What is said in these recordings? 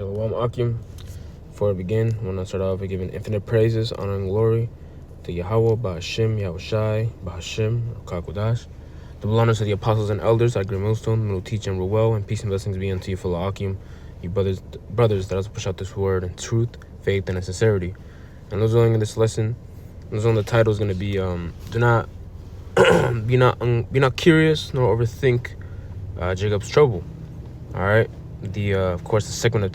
Shalom Akim. Before I begin, I want to start off by giving infinite praises, honor, and glory to Yahweh, Ba'Hashem, Yahushai, Ba'Hashem, Kakodash. Double honors to the apostles and elders, I agree millstone, who teach and rule well, and peace and blessings be unto you, fellow Akim, you brothers that also push out this word in truth, faith, and in sincerity. And those learning in this lesson, the title is going to be, do not be not curious nor overthink Jacob's trouble. All right. Of course, the segment of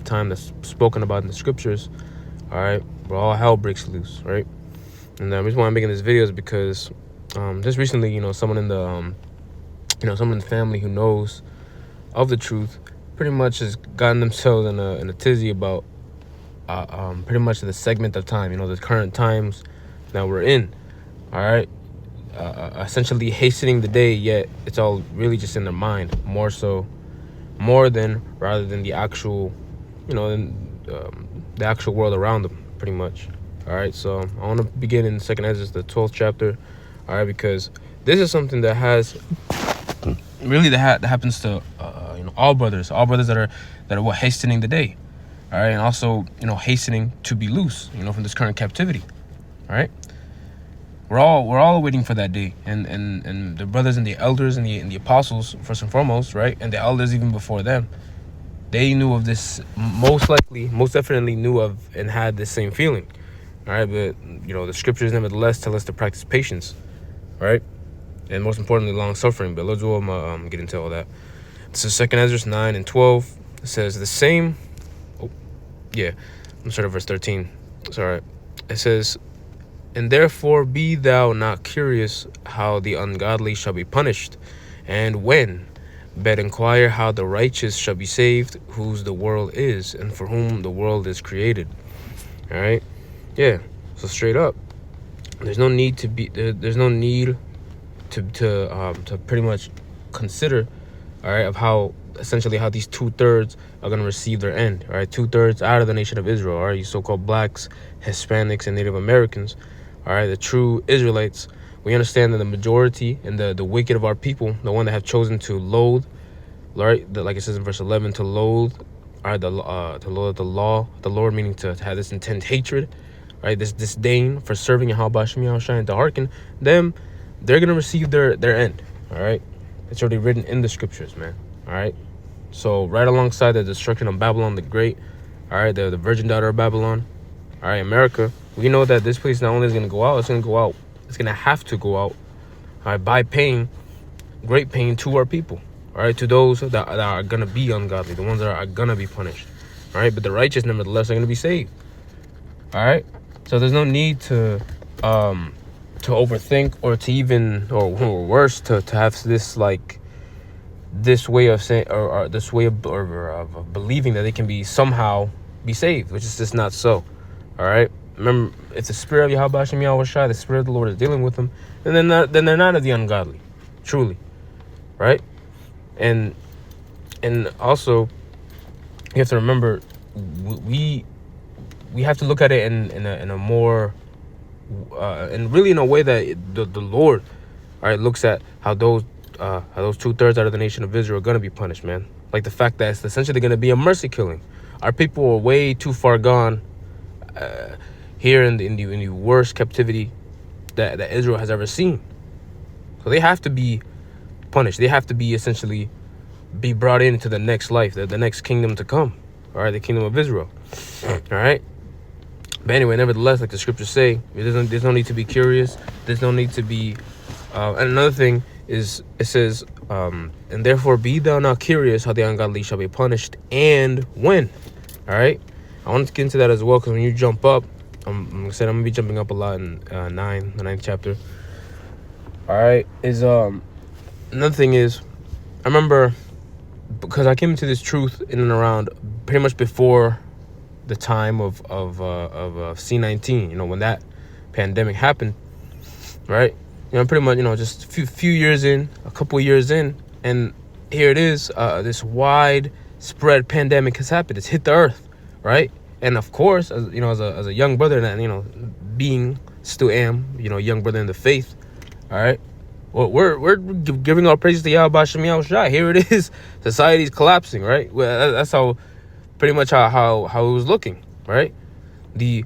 time that's spoken about in the scriptures. All right, where all hell breaks loose. Right, and the reason why I'm making this video is because just recently, someone in the someone in the family who knows of the truth pretty much has gotten themselves in a tizzy about pretty much the segment of time, the current times that we're in. All right. Essentially hastening the day, yet it's all really just in their mind, rather than the actual, the actual world around them, pretty much. All right, so I want to begin in 2nd Ezra, the 12th chapter. All right, because this is something that has really that happens to all brothers that are hastening the day. All right, and also hastening to be loose, from this current captivity. All right. We're all waiting for that day, and the brothers and the elders and the apostles, first and foremost, right, and the elders even before them, they knew of this, most definitely knew of and had the same feeling. All right, but the scriptures nevertheless tell us to practice patience, right, and most importantly, long suffering. But let's get into all that. This is 2nd Ezra 9 and 12. It says the same. I'm starting at verse 13. It's all right. It says, "And therefore be thou not curious how the ungodly shall be punished, and when, but inquire how the righteous shall be saved, whose the world is, and for whom the world is created." All right, so straight up, there's no need to pretty much consider, all right, of how essentially how these 2/3 are going to receive their end. All right, 2/3 out of the nation of Israel, all right, you so-called blacks, Hispanics, and Native Americans. All right, the true Israelites, we understand that the majority and the wicked of our people, the one that have chosen to loathe, right, like it says in verse 11, to loathe, all right, to loathe the law, the Lord, meaning to have this intense hatred, right, this disdain for serving Yahweh Yahushai, and to hearken them, they're gonna receive their end. All right, it's already written in the scriptures, man. All right, so right alongside the destruction of Babylon the Great, all right, the virgin daughter of Babylon, all right, America, we know that this place not only is going to go out, it's going to have to go out, all right, by paying great pain to our people, all right, to those that are going to be ungodly, the ones that are going to be punished, all right, but the righteous nevertheless are going to be saved. All right, so there's no need to overthink, or to even, or worse, to have this way of saying, or this way of believing that they can somehow be saved, which is just not so. All right, remember, if the spirit of Yahweh Yahushai, the spirit of the Lord, is dealing with them, then they're not of the ungodly, truly, right? And also, you have to remember, we have to look at it in a more and really in a way that the Lord, all right, looks at how those 2/3 out of the nation of Israel are going to be punished, man. Like the fact that it's essentially going to be a mercy killing. Our people are way too far gone here in the worst captivity that Israel has ever seen. So they have to be punished. They have to be essentially be brought into the next life, the next kingdom to come. All right, the kingdom of Israel. All right. But anyway, nevertheless, like the scriptures say, there's no need to be curious. There's no need to be. And another thing is, it says, and therefore be thou not curious how the ungodly shall be punished, and when. All right. I want to get into that as well, because when you jump up, I'm gonna be jumping up a lot in the 9th chapter. All right, another thing is, I remember, because I came into this truth in and around pretty much before the time of C-19, when that pandemic happened, right? Pretty much, just a few years in, a couple of years in, and here it is, this widespread pandemic has happened. It's hit the earth, right? And of course, as a young brother, and being still am, young brother in the faith, all right, well, we're giving our praises to Yahweh Shem Yahushai. Here it is, society's collapsing, right? Well, that's how pretty much how it was looking, right? These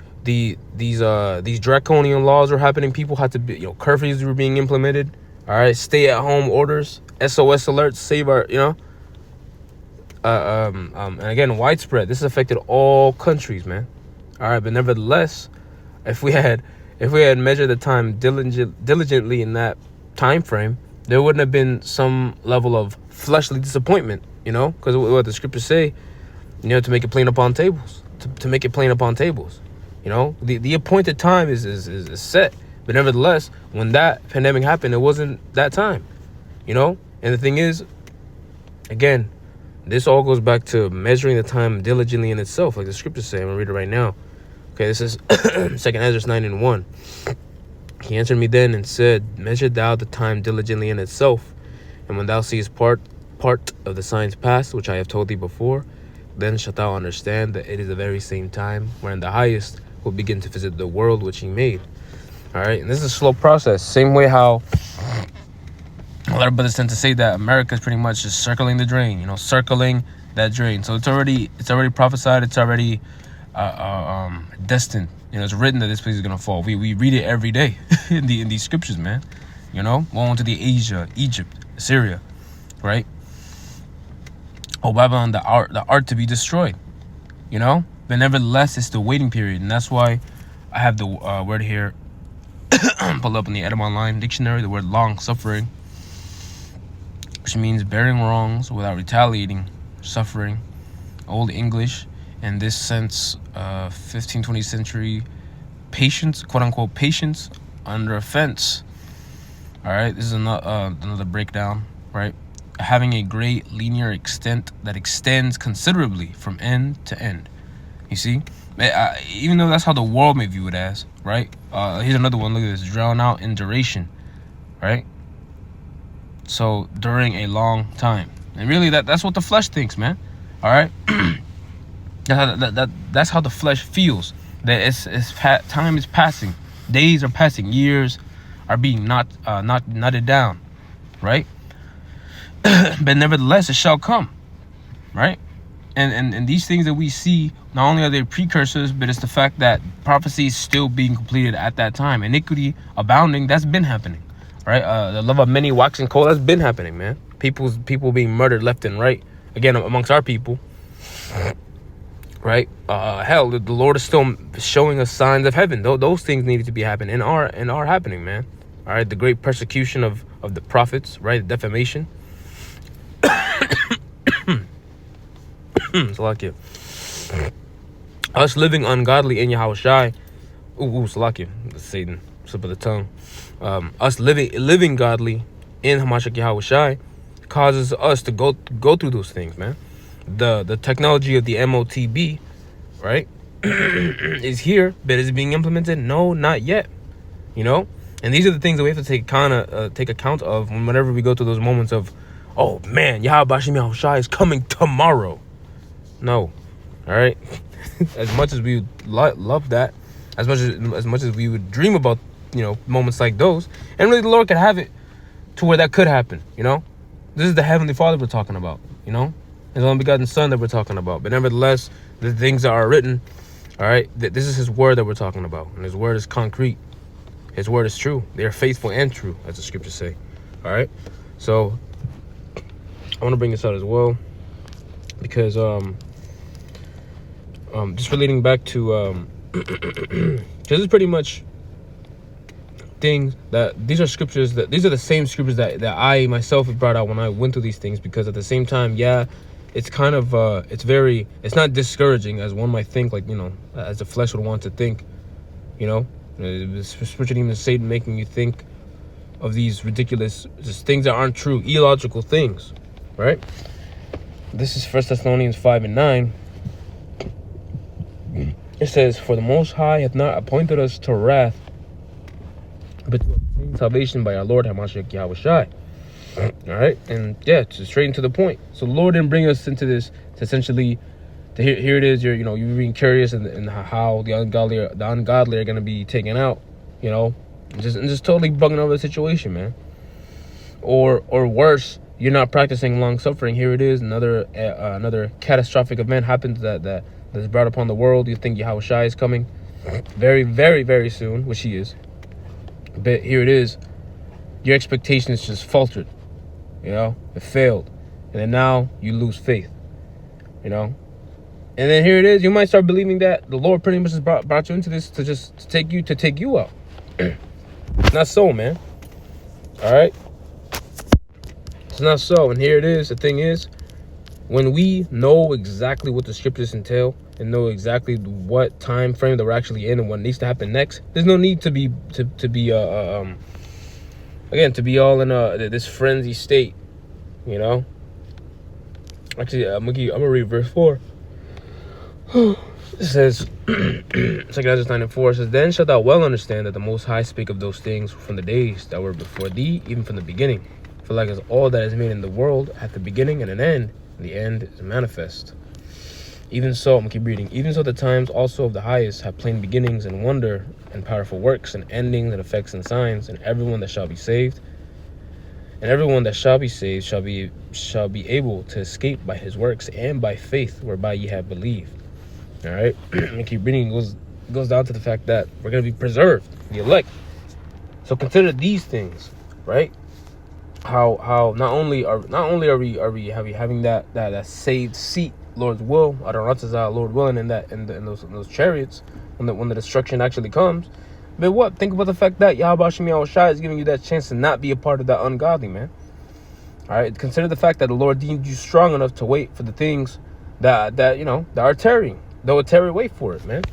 draconian laws were happening. People had to be, curfews were being implemented. All right, stay at home orders, SOS alerts, save our, and again, widespread. This affected all countries, man. All right, but nevertheless, if we had measured the time diligently in that time frame, there wouldn't have been some level of fleshly disappointment, because what the scriptures say, to make it plain upon tables, to make it plain upon tables, the appointed time is set, but nevertheless, when that pandemic happened, it wasn't that time, and the thing is, again, this all goes back to measuring the time diligently in itself, like the scriptures say. I'm gonna read it right now. Okay, this is 2 Ezra 9:1. He answered me then and said, measure thou the time diligently in itself, and when thou seest part of the signs past, which I have told thee before, then shalt thou understand that it is the very same time wherein the highest will begin to visit the world which he made. All right, and this is a slow process. Same way how a lot of brothers tend to say that America is pretty much just circling the drain, circling that drain. So it's already prophesied. It's already destined. It's written that this place is gonna fall. We read it every day in these scriptures, man. Going to the Asia, Egypt, Syria, right? Oh, Babylon, the art to be destroyed. But nevertheless, it's the waiting period, and that's why I have the word here. Pull up in the Edom Online dictionary, the word long suffering, which means bearing wrongs without retaliating, suffering. Old English, in this sense, 15th, 20th century, patience, quote unquote, patience under offense. All right, this is another breakdown, right? Having a great linear extent that extends considerably from end to end. You see, even though that's how the world may view it as, right? Here's another one. Look at this: drown out in duration, right? So during a long time, and really that's what the flesh thinks, man. All right, that's how the flesh feels. That time is passing, days are passing, years are being knotted down, right? But nevertheless, it shall come, right? And these things that we see, not only are they precursors, but it's the fact that prophecy is still being completed at that time. Iniquity abounding, that's been happening. Right, the love of many waxing cold, that's been happening, man. People being murdered left and right, again amongst our people, right? Hell, the Lord is still showing us signs of heaven. Those things needed to be happening and are happening, man. All right, the great persecution of the prophets, right? The defamation. Salakia. Us living ungodly in Yahushai. Salakia. Satan, slip of the tongue. Us living godly in Hamashiach Yahushai causes us to go through those things, man. The technology of the MOTB, right, is here, but is it being implemented? No, not yet. And these are the things that we have to take account of whenever we go through those moments of, oh man, Yahushai is coming tomorrow. No, all right. As much as we would love that, as much as we would dream about, moments like those, and really the Lord could have it to where that could happen. This is the Heavenly Father we're talking about. His only begotten Son that we're talking about. But nevertheless, the things that are written, all right, this is His word that we're talking about, and His word is concrete. His word is true. They are faithful and true, as the scriptures say. All right, so I want to bring this out as well, because just relating back to this is pretty much things that these are scriptures that these are the same scriptures that I myself have brought out when I went through these things, because at the same time, yeah, it's kind of it's not discouraging as one might think, like, as the flesh would want to think, especially even Satan making you think of these ridiculous just things that aren't true, illogical things, right? This is 1 Thessalonians 5:9. It says, for the Most High hath not appointed us to wrath, but to obtain salvation by our Lord Hamashiach Yahushai. All right, and yeah, straight into the point. So the Lord didn't bring us into this to essentially, here it is. You're being curious and how the ungodly are going to be taken out. And just totally bugging over the situation, man. Or worse, you're not practicing long suffering. Here it is, another catastrophic event happens that's brought upon the world. You think Yahweh Shai is coming very, very, very soon, which he is. But here it is, your expectations just faltered, it failed, and then now you lose faith, and then here it is, you might start believing that the Lord pretty much has brought you into this to take you out. Not so, man. All right, it's not so. And here it is, the thing is, when we know exactly what the scriptures entail and know exactly what time frame that we're actually in and what needs to happen next, there's no need to be again, to be all in this frenzy state, Actually, I'm gonna read verse 4. It says, 2 Ezra 9:4 says, "Then shalt thou well understand that the Most High spake of those things from the days that were before thee, even from the beginning. For like as all that is made in the world hath a beginning and an end, and the end is manifest. Even so," I'm gonna keep reading, "even so the times also of the highest have plain beginnings and wonder and powerful works and endings and effects and signs, and everyone that shall be saved shall be able to escape by his works and by faith whereby ye have believed." All right, I'm gonna keep reading. It goes down to the fact that we're gonna be preserved, the elect. So consider these things, right? How not only are we having that saved seat, Lord's will, Adoratazah, Lord willing, in those chariots when the destruction actually comes. But what? Think about the fact that Yahweh Shai is giving you that chance to not be a part of that ungodly, man. All right, consider the fact that the Lord deemed you strong enough to wait for the things that are tarrying. Though it tarry, wait for it, man.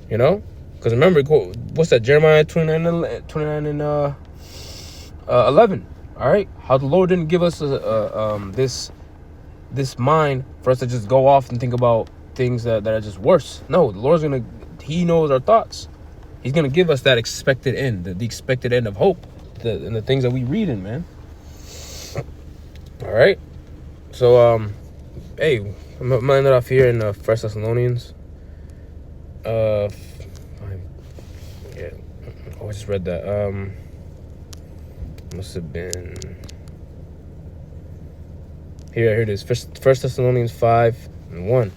Because remember, what's that? Jeremiah 29 and 11. All right, how the Lord didn't give us this mind for us to just go off and think about things that are just worse. No, the Lord's He knows our thoughts. He's gonna give us that expected end, the expected end of hope, and the things that we read in, man. All right, so hey, I'm gonna end it off here in 1 Thessalonians. Yeah, I just read that. Must have been here it is. 1 Thessalonians 5:1.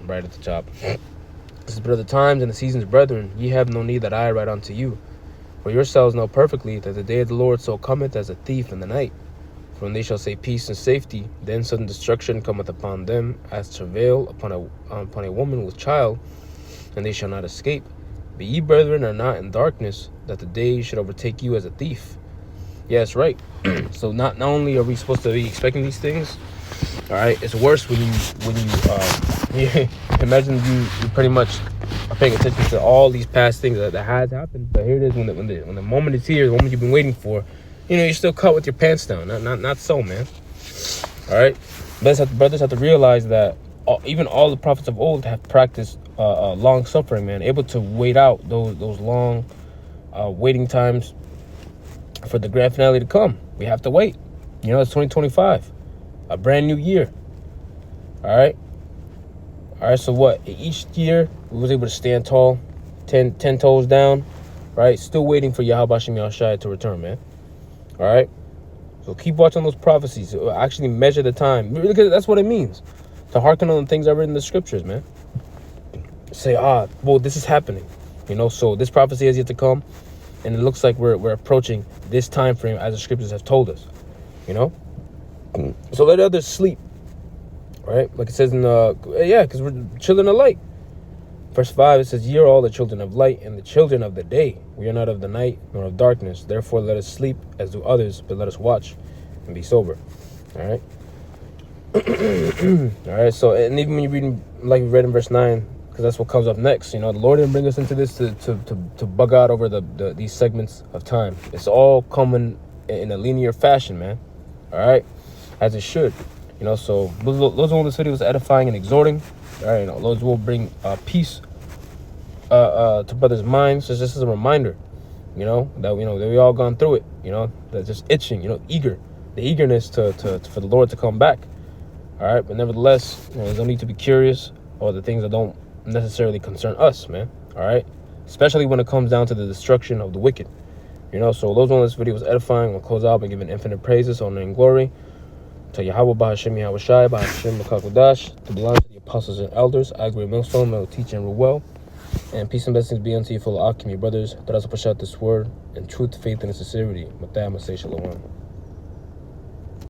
Right at the top. This is, "But of the times and the seasons, brethren, ye have no need that I write unto you. For yourselves know perfectly that the day of the Lord so cometh as a thief in the night. For when they shall say peace and safety, then sudden destruction cometh upon them, as travail upon a woman with child, and they shall not escape. But ye, brethren, are not in darkness, that the day should overtake you as a thief." Yeah, that's right. So not only are we supposed to be expecting these things, all right, it's worse when you imagine you pretty much are paying attention to all these past things that has happened. But here it is, when the moment is here, the moment you've been waiting for, you're still caught with your pants down. Not so, man. All right, brothers have to realize that even all the prophets of old have practiced long suffering, man, able to wait out those long waiting times for the grand finale to come. We have to wait. It's 2025, a brand new year. All right, so what? Each year we was able to stand tall, 10 toes down, right? Still waiting for Yahweh Shai to return, man. All right, so keep watching those prophecies. Actually measure the time, because that's what it means, to hearken on the things I read in the scriptures, man. Say, well, this is happening, so this prophecy has yet to come, and it looks like we're approaching this time frame as the scriptures have told us, So let others sleep, right? Like it says in because we're children of light. Verse 5, it says, "Ye are all the children of light and the children of the day. We are not of the night nor of darkness. Therefore let us sleep as do others, but let us watch and be sober." All right. All right. So, and even when you're reading, like we read in verse 9, because that's what comes up next. The Lord didn't bring us into this to bug out over these segments of time. It's all coming in a linear fashion, man. All right, as it should. So those will the city was edifying and exhorting. All right, those will bring peace to brothers' minds. So just as a reminder, that we all gone through it. That's just itching. The eagerness for the Lord to come back. All right, but nevertheless, there's no need to be curious or the things that don't necessarily concern us, man. All right, especially when it comes down to the destruction of the wicked. So those on this video was edifying. We'll close out by giving infinite praises, honor, and glory to Yahweh, Bahashim, Yahweh Shai, Bahashim, Makakodash, to belong to the apostles and elders. I agree, millstone, may teach and rule well. And peace and blessings be unto you, full of alchemy, brothers. That us push out this word in truth, faith, and sincerity. With that, I'm going to say shalom.